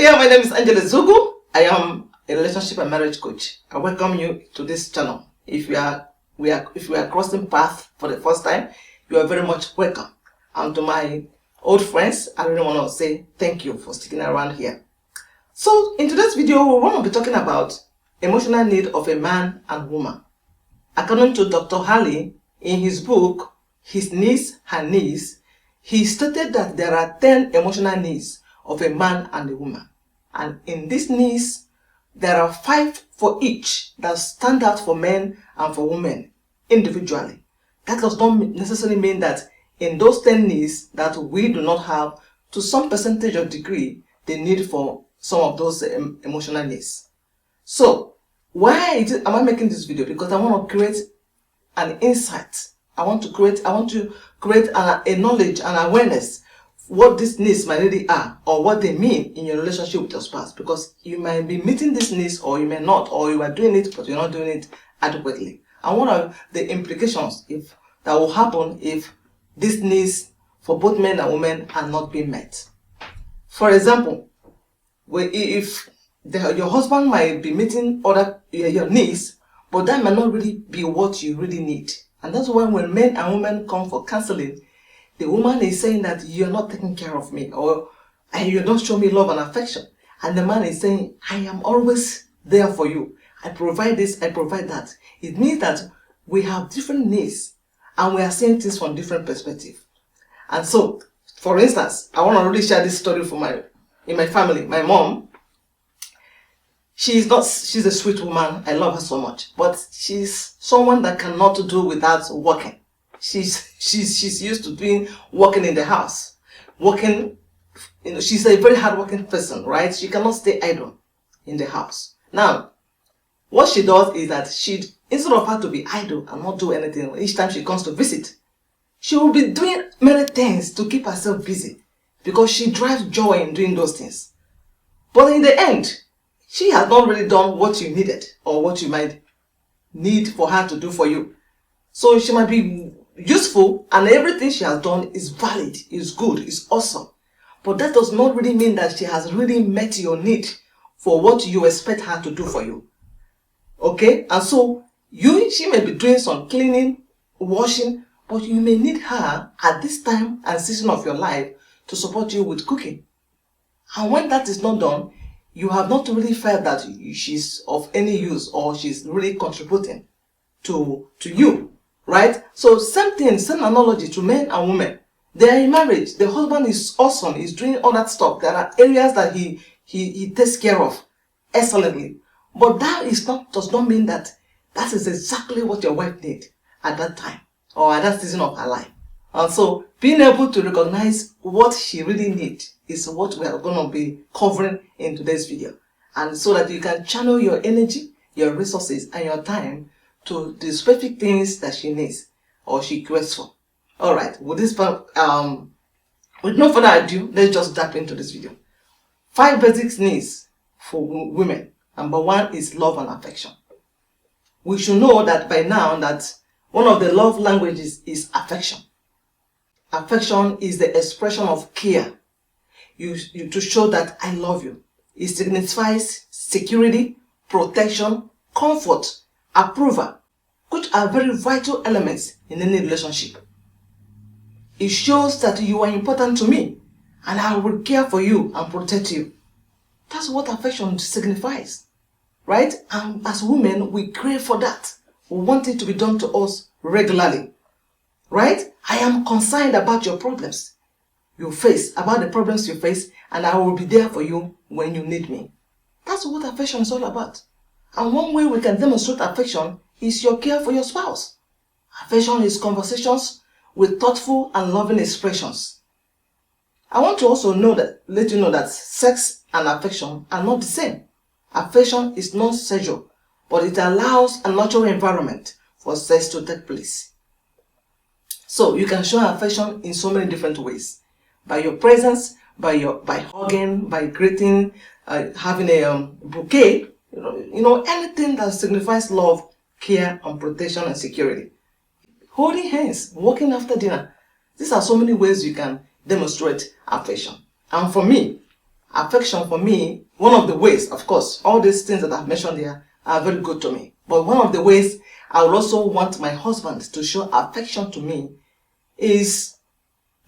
there, my name is Ezugwu. I am a relationship and marriage coach. I welcome you to this channel. If you are crossing paths for the first time, you are very much welcome. And to my old friends, I really want to say thank you for sticking around here. So in today's video, we want to be talking about emotional need of a man and woman. According to Dr. Halley, in his book, His Needs, Her Needs, he stated that there are 10 emotional needs of a man and a woman. And in these needs, there are 5 for each that stand out for men and for women individually. That does not necessarily mean that in those 10 needs that we do not have, to some percentage or degree, the need for some of those emotional needs. So, why am I making this video? Because I want to create an insight. I want to create a knowledge and awareness what these needs might really are, or what they mean in your relationship with your spouse. Because you might be meeting these needs, or you may not, or you are doing it but you're not doing it adequately. And what are the implications that will happen if these needs for both men and women are not being met? For example, if your husband might be meeting your needs, but that might not really be what you really need. And that's why when men and women come for counseling, the woman is saying that you're not taking care of me, or you don't show me love and affection. And the man is saying, I am always there for you. I provide this, I provide that. It means that we have different needs and we are seeing things from different perspectives. And so, for instance, I want to really share this story in my family. My mom, she's a sweet woman. I love her so much. But she's someone that cannot do without working. She's used to working in the house. Working, she's a very hardworking person, right? She cannot stay idle in the house. Now, what she does is that instead of her to be idle and not do anything, each time she comes to visit, she will be doing many things to keep herself busy, because she drives joy in doing those things. But in the end, she has not really done what you needed or what you might need for her to do for you. So she might be useful and everything she has done is valid, is good, is awesome. But that does not really mean that she has really met your need for what you expect her to do for you. Okay? And so she may be doing some cleaning, washing, but you may need her at this time and season of your life to support you with cooking. And when that is not done, you have not really felt that she's of any use or she's really contributing to you, right? So same thing, same analogy to men and women. They are in marriage. The husband is awesome. He's doing all that stuff. There are areas that he takes care of excellently. But that does not mean that is exactly what your wife needs at that time or at that season of her life. And so being able to recognize what she really needs is what we are going to be covering in today's video. And so that you can channel your energy, your resources, and your time to the specific things that she needs or she requests for. Alright, with no further ado, let's just dive into this video. 5 basic needs for women. Number 1 is love and affection. We should know that by now that one of the love languages is affection. Affection is the expression of care. To show that I love you. It signifies security, protection, comfort, approval, which are very vital elements in any relationship. It shows that you are important to me and I will care for you and protect you. That's what affection signifies, right? And as women, we crave for that. We want it to be done to us regularly, right? I am concerned about your problems you face, about the problems you face, and I will be there for you when you need me. That's what affection is all about. And one way we can demonstrate affection is your care for your spouse. Affection is conversations with thoughtful and loving expressions. I want to also let you know that sex and affection are not the same. Affection is non-sexual, but it allows a natural environment for sex to take place. So you can show affection in so many different ways. By your presence, by hugging, by greeting, having a bouquet, anything that signifies love, care, and protection and security. Holding hands, walking after dinner. These are so many ways you can demonstrate affection. And for me, affection for me, one of the ways, of course, all these things that I've mentioned here are very good to me. But one of the ways I would also want my husband to show affection to me is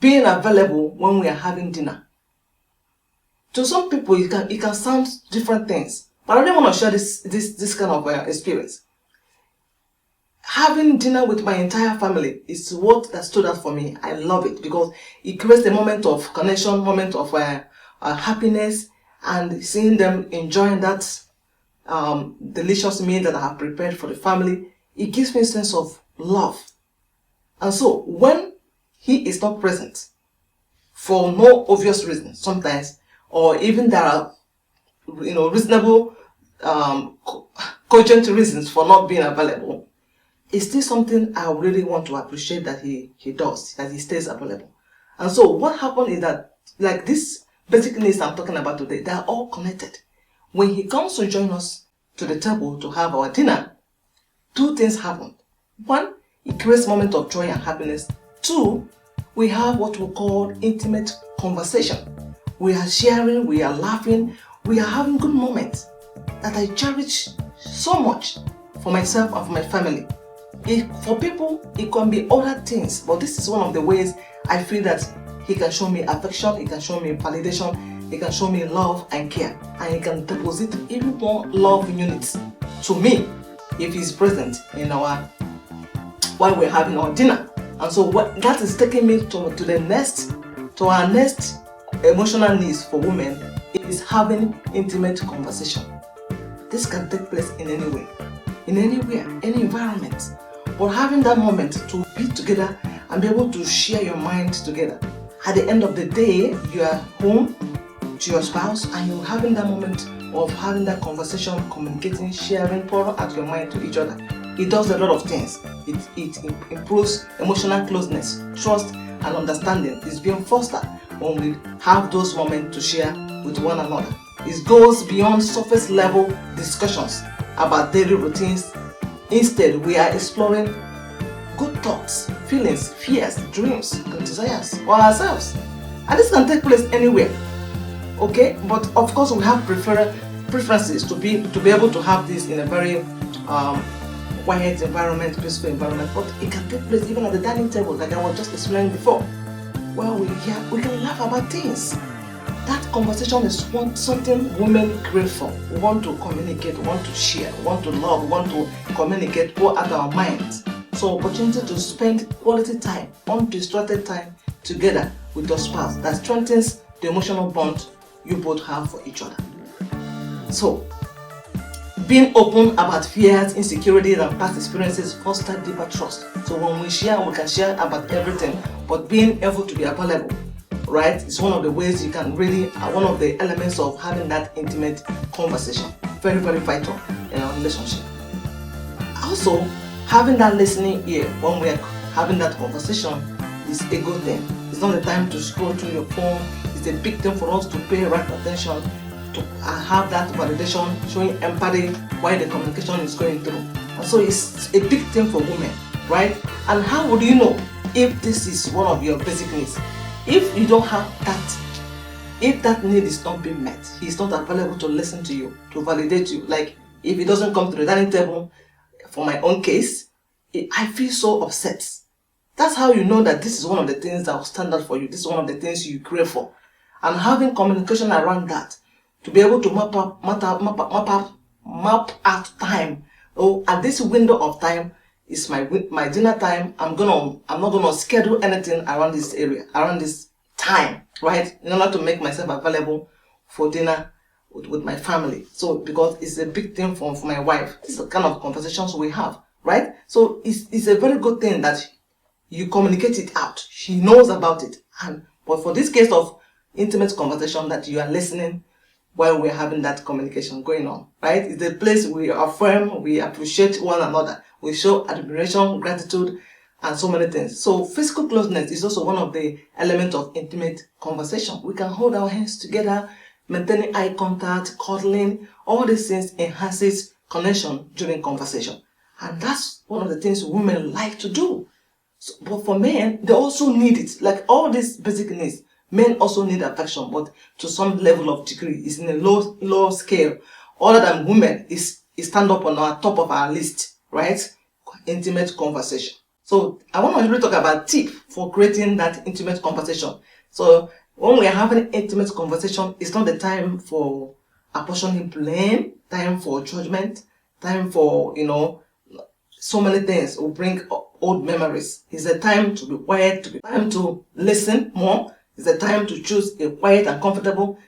being available when we are having dinner. To some people, it can sound different things, but I really want to share this kind of experience. Having dinner with my entire family is what that stood out for me. I love it because it creates a moment of connection, moment of happiness, and seeing them enjoying that delicious meal that I have prepared for the family. It gives me a sense of love. And so when he is not present, for no obvious reason sometimes, or even there are reasonable cogent reasons for not being available, it's still something I really want to appreciate that he does, that he stays available. And so what happened is that, like this basic needs I'm talking about today, they are all connected. When he comes to join us to the table to have our dinner, two things happen. One, it creates a moment of joy and happiness. Two, we have what we call intimate conversation. We are sharing, we are laughing, we are having good moments that I cherish so much for myself and for my family. For people, it can be other things, but this is one of the ways I feel that he can show me affection, he can show me validation, he can show me love and care, and he can deposit even more love units to me if he's present in while we're having our dinner. And so that is taking me to our next emotional needs for women is having intimate conversation. This can take place in any way, in anywhere, any environment. But having that moment to be together and be able to share your mind together. At the end of the day, you are home to your spouse and you're having that moment of having that conversation, communicating, sharing, pouring out your mind to each other. It does a lot of things. It improves emotional closeness, trust, and understanding. It's being fostered when we have those moments to share with one another. It goes beyond surface level discussions about daily routines. Instead, we are exploring good thoughts, feelings, fears, dreams, and desires for ourselves. And this can take place anywhere. Okay? But of course, we have preferences to be able to have this in a very quiet environment, peaceful environment. But it can take place even at the dining table, like I was just explaining before. Well, we can laugh about things. That conversation is something women crave for. We want to communicate, we want to share, we want to love, we want to communicate, pour out our minds. So opportunity to spend quality time, undistracted time together with your spouse that strengthens the emotional bond you both have for each other. So, being open about fears, insecurities, and past experiences foster deeper trust. So when we share, we can share about everything, but being able to be available, right, is one of the ways you can really, one of the elements of having that intimate conversation. Very, very vital in our relationship. Also, having that listening ear when we are having that conversation is a good thing. It's not the time to scroll through your phone. It's a big thing for us to pay right attention, to have that validation, showing empathy while the communication is going through. And so it's a big thing for women, right? And how would you know if this is one of your basic needs? If you don't have that, if that need is not being met, he's not available to listen to you, to validate you. Like if he doesn't come to the dining table, for my own case, I feel so upset. That's how you know that this is one of the things that will stand out for you. This is one of the things you crave for. And having communication around that, to be able to map out time. Oh, at this window of time is my dinner time. I'm not gonna schedule anything around this area, around this time, right? In order to make myself available for dinner with my family. So because it's a big thing for my wife. This is the kind of conversations we have, right? So it's a very good thing that you communicate it out. She knows about it. But for this case of intimate conversation, that you are listening while we're having that communication going on, right? It's a place we affirm, we appreciate one another. We show admiration, gratitude, and so many things. So physical closeness is also one of the elements of intimate conversation. We can hold our hands together, maintaining eye contact, cuddling. All these things enhances connection during conversation. And that's one of the things women like to do. So, but for men, they also need it. Like all these basic needs, Men also need affection, but to some level of degree. It's in a low scale. Other than women is stand up on our top of our list, right? Intimate conversation. So I want to really talk about tip for creating that intimate conversation. So when we are having intimate conversation, it's not the time for apportioning blame, time for judgment, time for, so many things will bring old memories. It's a time to be quiet, time to listen more. It's a time to choose a quiet and comfortable,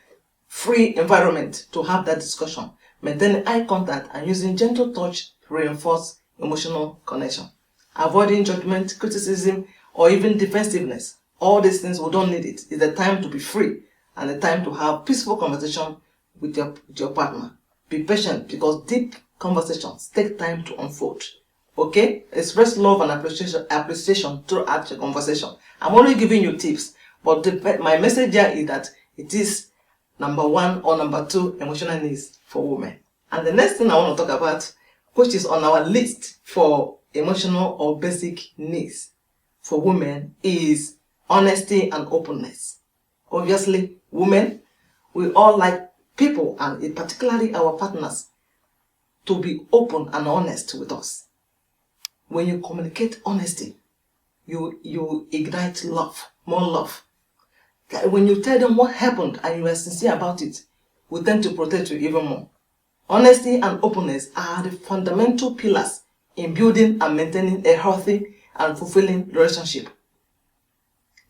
free environment to have that discussion. Maintaining eye contact and using gentle touch to reinforce emotional connection. Avoiding judgment, criticism, or even defensiveness. All these things, we don't need it. It's a time to be free and a time to have peaceful conversation with your partner. Be patient because deep conversations take time to unfold. Okay? Express love and appreciation throughout your conversation. I'm only giving you tips, but my message here is that it is number 1 or number 2 emotional needs for women. And the next thing I want to talk about, which is on our list for emotional or basic needs for women, is honesty and openness. Obviously, women, we all like people, and particularly our partners, to be open and honest with us. When you communicate honesty, you ignite love, more love. When you tell them what happened and you are sincere about it, we tend to protect you even more. Honesty and openness are the fundamental pillars in building and maintaining a healthy and fulfilling relationship.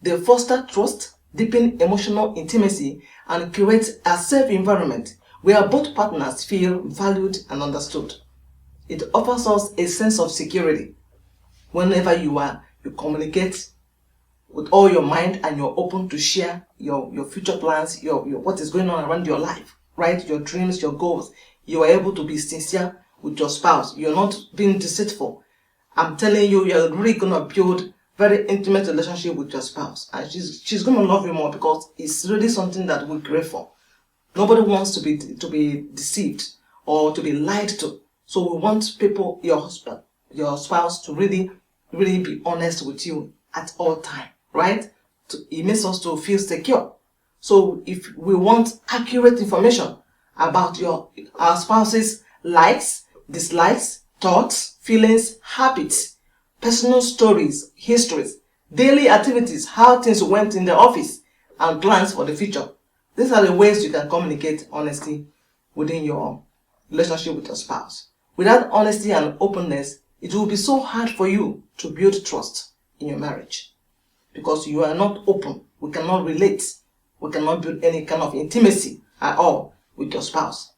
They foster trust, deepen emotional intimacy, and create a safe environment where both partners feel valued and understood. It offers us a sense of security whenever you communicate with all your mind and you're open to share your future plans, your what is going on around your life, right? Your dreams, your goals. You are able to be sincere with your spouse. You're not being deceitful. I'm telling you, you're really going to build very intimate relationship with your spouse. And she's going to love you more because it's really something that we crave for. Nobody wants to be deceived or to be lied to. So we want people, your husband, your spouse, to really, really be honest with you at all time, right? It makes us to feel secure. So if we want accurate information about our spouse's likes, dislikes, thoughts, feelings, habits, personal stories, histories, daily activities, how things went in the office, and plans for the future. These are the ways you can communicate honesty within your relationship with your spouse. Without honesty and openness, it will be so hard for you to build trust in your marriage. Because you are not open. We cannot relate. We cannot build any kind of intimacy at all with your spouse.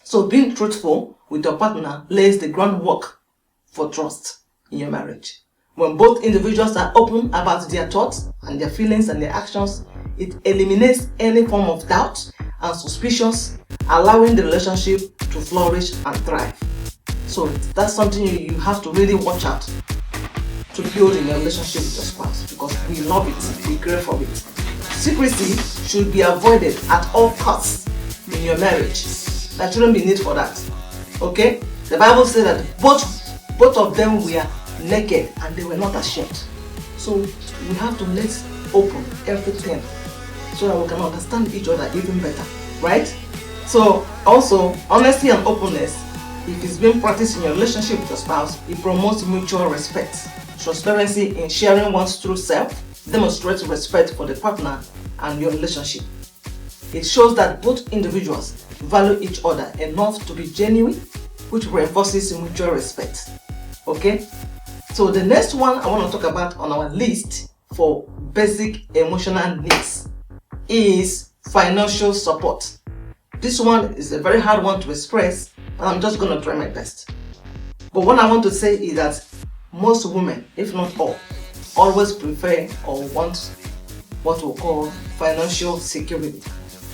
So being truthful with your partner lays the groundwork for trust in your marriage. When both individuals are open about their thoughts and their feelings and their actions, it eliminates any form of doubt and suspicions, allowing the relationship to flourish and thrive. So that's something you have to really watch out to build in your relationship with your spouse, because we love it, we crave for it. Secrecy should be avoided at all costs in your marriage. There shouldn't be need for that. Okay? The Bible says that both of them were naked and they were not ashamed. So we have to let open everything so that we can understand each other even better, right? So also, honesty and openness, if it's being practiced in your relationship with your spouse, it promotes mutual respect. Transparency in sharing one's true self demonstrates respect for the partner and your relationship. It shows that both individuals value each other enough to be genuine, which reinforces mutual respect. Okay? So the next one I want to talk about on our list for basic emotional needs is financial support. This one is a very hard one to express, but I'm just going to try my best. But what I want to say is that most women, if not all, always prefer or want what we call financial security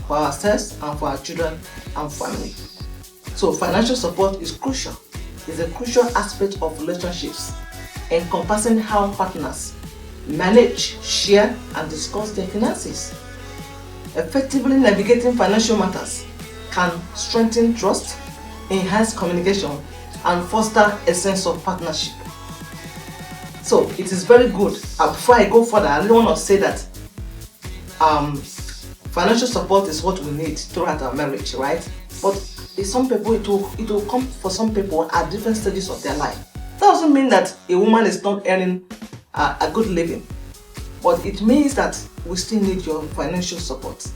for ourselves and for our children and family. So financial support is crucial. It's a crucial aspect of relationships, encompassing how partners manage, share, and discuss their finances. Effectively navigating financial matters can strengthen trust, enhance communication, and foster a sense of partnership. So it is very good. Before I go further, I really want to say that financial support is what we need throughout our marriage, right? But some people, it will come for some people at different stages of their life. That doesn't mean that a woman is not earning a good living, but it means that we still need your financial support.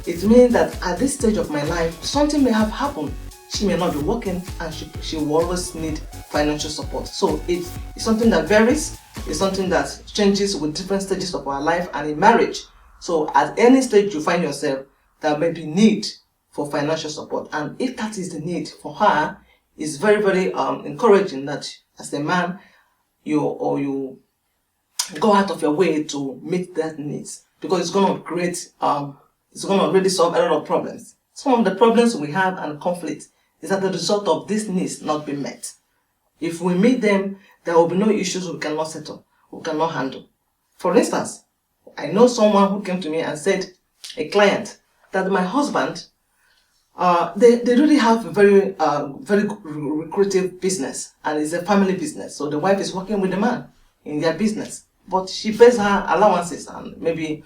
It means that at this stage of my life, something may have happened. She may not be working, and she will always need financial support. So it's something that varies. It's something that changes with different stages of our life and in marriage. So at any stage you find yourself, there may be need for financial support. And if that is the need for her, it's very, very encouraging that as a man, you go out of your way to meet that needs, because it's going to create, it's going to really solve a lot of problems. Some of the problems we have and conflict is as a result of these needs not being met. If we meet them, there will be no issues we cannot settle, we cannot handle. For instance, I know someone who came to me and said, a client, that my husband, they really have a very lucrative business, and it's a family business. So the wife is working with the man in their business, but she pays her allowances and maybe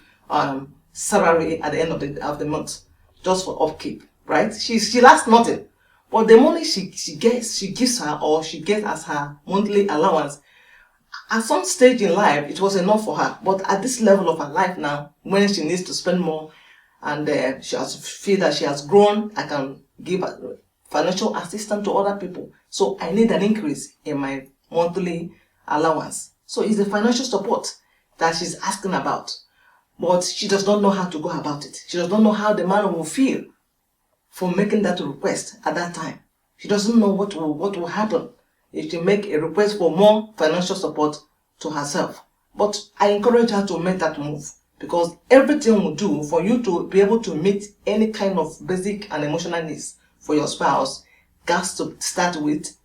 salary at the end of the month, just for upkeep, right? She lacks nothing, but the money she gives her, or she gets as her monthly allowance, at some stage in life it was enough for her. But at this level of her life now, when she needs to spend more, and she has to feel that she has grown, I can give financial assistance to other people, so I need an increase in my monthly allowance. So it's the financial support that she's asking about, but she does not know how to go about it. She does not know how the man will feel for making that request at that time. She doesn't know what will happen if she make a request for more financial support to herself. But I encourage her to make that move, because everything we do for you to be able to meet any kind of basic and emotional needs for your spouse has to start with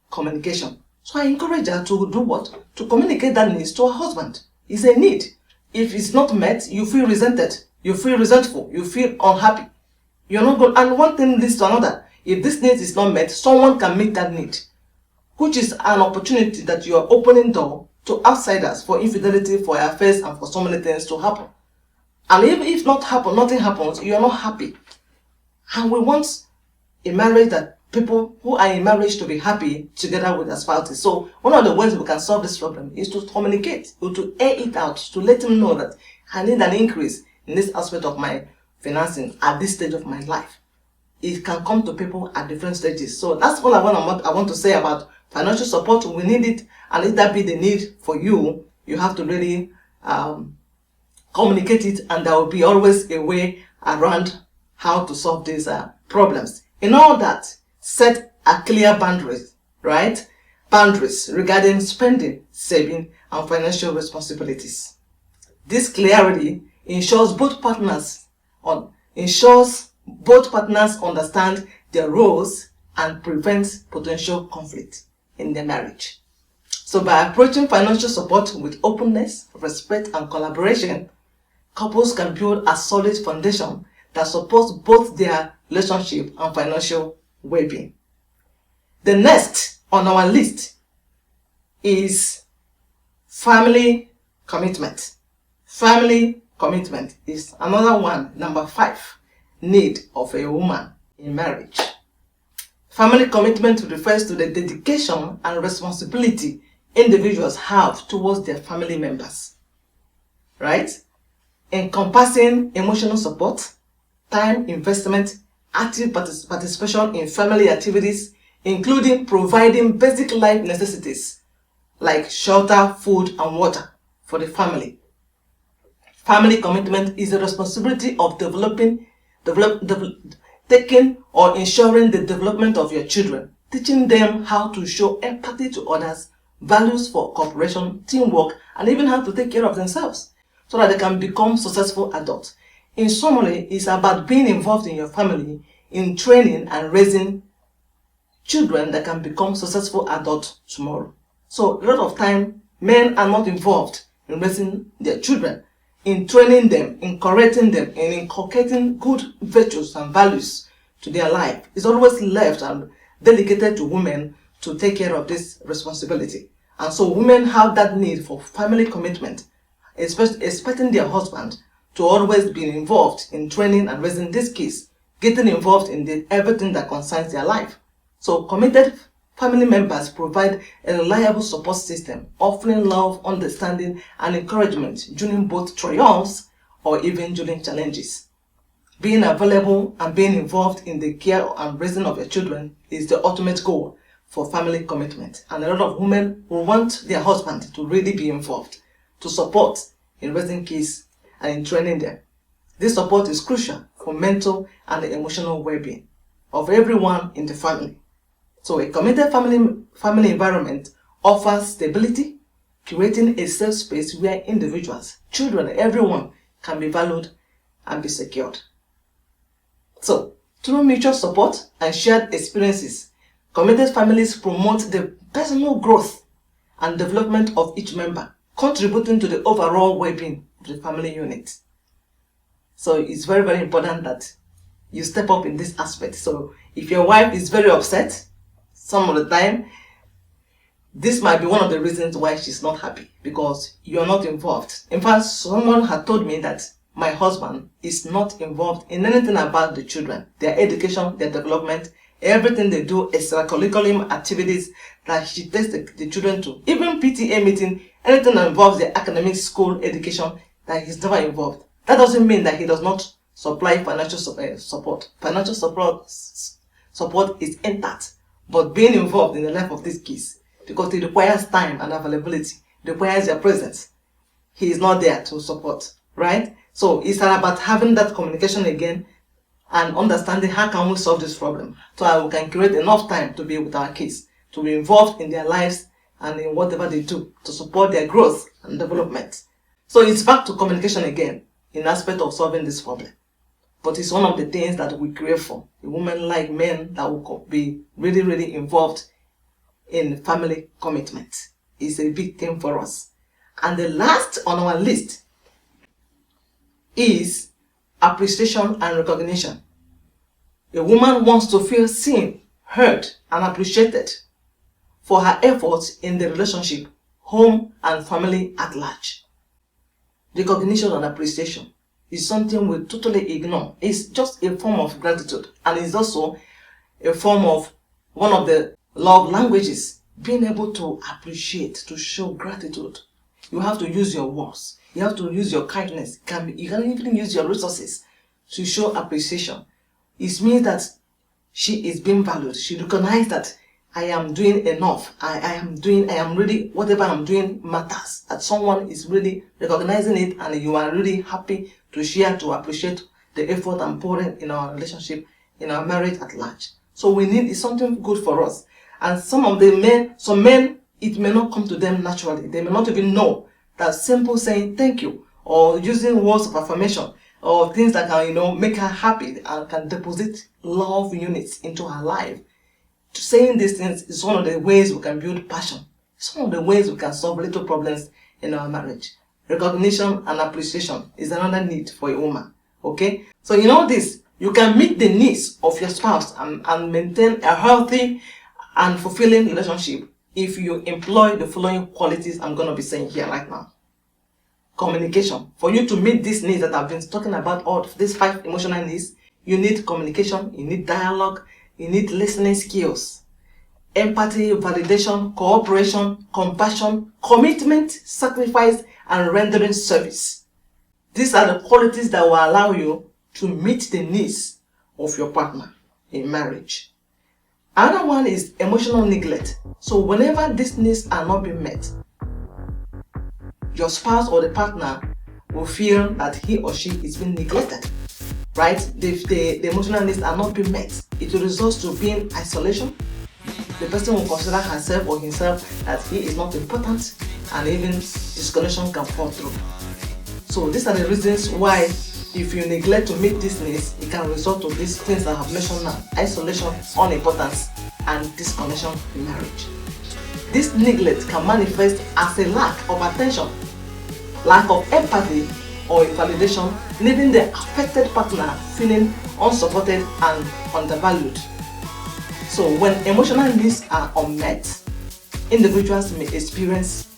communication. So I encourage her to do what? To communicate that needs to her husband. It's a need. If it's not met, you feel resented, you feel resentful, you feel unhappy. You're not good. And one thing leads to another. If this need is not met, someone can meet that need, which is an opportunity that you are opening door to outsiders for infidelity, for affairs, and for so many things to happen. And if nothing happens, you are not happy. And we want a marriage that people who are in marriage to be happy together with their spouses. So one of the ways we can solve this problem is to communicate, or to air it out, to let them know that I need an increase in this aspect of my financing at this stage of my life. It can come to people at different stages. So that's all I want to say about financial support. We need it, and if that be the need for you, you have to really communicate it, and there will be always a way around how to solve these problems. In all that, set a clear boundaries, right? Boundaries regarding spending, saving, and financial responsibilities. This clarity ensures both partners understand their roles and prevents potential conflict in their marriage. So by approaching financial support with openness, respect, and collaboration, couples can build a solid foundation that supports both their relationship and financial well-being. The next on our list is family commitment. Family commitment is another one, number 5, need of a woman in marriage. Family commitment refers to the dedication and responsibility individuals have towards their family members, right? Encompassing emotional support, time investment, active participation in family activities, including providing basic life necessities like shelter, food, and water for the family. Family commitment is the responsibility of taking or ensuring the development of your children, teaching them how to show empathy to others, values for cooperation, teamwork, and even how to take care of themselves so that they can become successful adults. In summary, it's about being involved in your family, in training and raising children that can become successful adults tomorrow. So a lot of time, men are not involved in raising their children, in training them, in correcting them, in inculcating good virtues and values to their life. It's always left and delegated to women to take care of this responsibility. And so women have that need for family commitment, especially expecting their husband to always be involved in training and raising these kids, getting involved in everything that concerns their life. So committed family members provide a reliable support system, offering love, understanding, and encouragement during both triumphs or even during challenges. Being available and being involved in the care and raising of your children is the ultimate goal for family commitment. And a lot of women will want their husband to really be involved, to support in raising kids and in training them. This support is crucial for mental and emotional well-being of everyone in the family. So a committed family environment offers stability, creating a safe space where individuals, children, everyone can be valued and be secured. So, through mutual support and shared experiences, committed families promote the personal growth and development of each member, contributing to the overall well-being of the family unit. So it's very, very important that you step up in this aspect. So if your wife is very upset, some of the time, this might be one of the reasons why she's not happy, because you're not involved. In fact, someone had told me that my husband is not involved in anything about the children, their education, their development, everything they do, extracurricular activities that she takes the children to, even PTA meeting, anything that involves the academic school education, that he's never involved. That doesn't mean that he does not supply financial support. Financial support is intact, but being involved in the life of these kids, because it requires time and availability, it requires your presence, he is not there to support, right? So it's about having that communication again and understanding how can we solve this problem, so that we can create enough time to be with our kids, to be involved in their lives and in whatever they do to support their growth and development. So it's back to communication again in aspect of solving this problem. But it's one of the things that we crave for. A woman like men that will be really, really involved in family commitment is a big thing for us. And the last on our list is appreciation and recognition. A woman wants to feel seen, heard, and appreciated for her efforts in the relationship, home, and family at large. Recognition and appreciation is something we totally ignore. It's just a form of gratitude, and it's also a form of one of the love languages, being able to appreciate, to show gratitude. You have to use your words. You have to use your kindness. You can even use your resources to show appreciation. It means that she is being valued. She recognizes that I am doing enough. I am really, whatever I'm doing matters. That someone is really recognizing it, and you are really happy to share, to appreciate the effort I'm pouring in our relationship, in our marriage at large. So it's something good for us. And some men, it may not come to them naturally. They may not even know that simple saying thank you, or using words of affirmation, or things that can, make her happy and can deposit love units into her life. Saying these things is one of the ways we can build passion. It's one of the ways we can solve little problems in our marriage. Recognition and appreciation is another need for a woman. Okay? So this, you can meet the needs of your spouse and maintain a healthy and fulfilling relationship if you employ the following qualities I'm going to be saying here right now. Communication. For you to meet these needs that I've been talking about, all these 5 emotional needs, you need communication, you need dialogue, you need listening skills, empathy, validation, cooperation, compassion, commitment, sacrifice, and rendering service. These are the qualities that will allow you to meet the needs of your partner in marriage. Another one is emotional neglect. So whenever these needs are not being met, your spouse or the partner will feel that he or she is being neglected. Right? If the emotional needs are not being met, it will result to being isolation. The person will consider herself or himself that he is not important, and even disconnection can fall through. So these are the reasons why, if you neglect to meet these needs, it can result to these things that I have mentioned now: isolation, unimportance, and disconnection in marriage. This neglect can manifest as a lack of attention, lack of empathy, or invalidation, leaving the affected partner feeling unsupported and undervalued. So when emotional needs are unmet, individuals may experience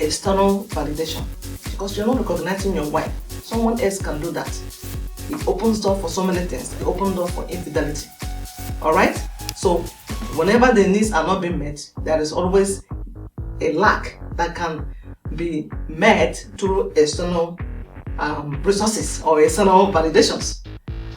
external validation because you're not recognizing your wife. Someone else can do that. It opens door for so many things. It opens door for infidelity. Alright? So whenever the needs are not being met, there is always a lack that can be met through external resources or external validations,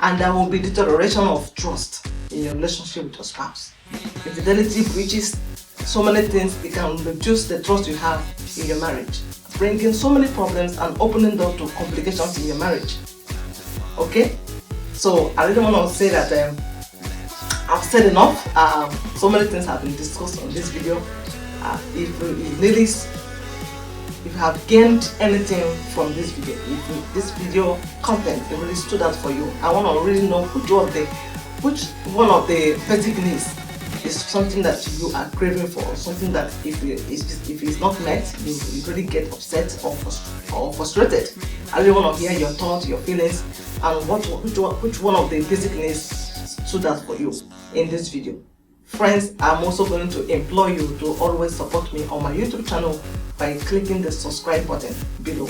and there will be deterioration of trust in your relationship with your spouse. Infidelity breaches so many things. It can reduce the trust you have in your marriage, bringing so many problems and opening door to complications in your marriage. Okay, so I really want to say that I've said enough. So many things have been discussed on this video. If you have gained anything from this video, if this video content really stood out for you, I want to really know which one of the basic needs is something that you are craving for, something that if it's not met, you really get upset or frustrated. I really want to hear your thoughts, your feelings, and which one of the basic needs stood out for you in this video. Friends, I'm also going to implore you to always support me on my YouTube channel by clicking the subscribe button below.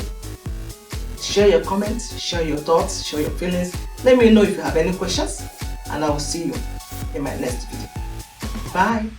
Share your comments, share your thoughts, share your feelings. Let me know if you have any questions, and I will see you in my next video. Bye.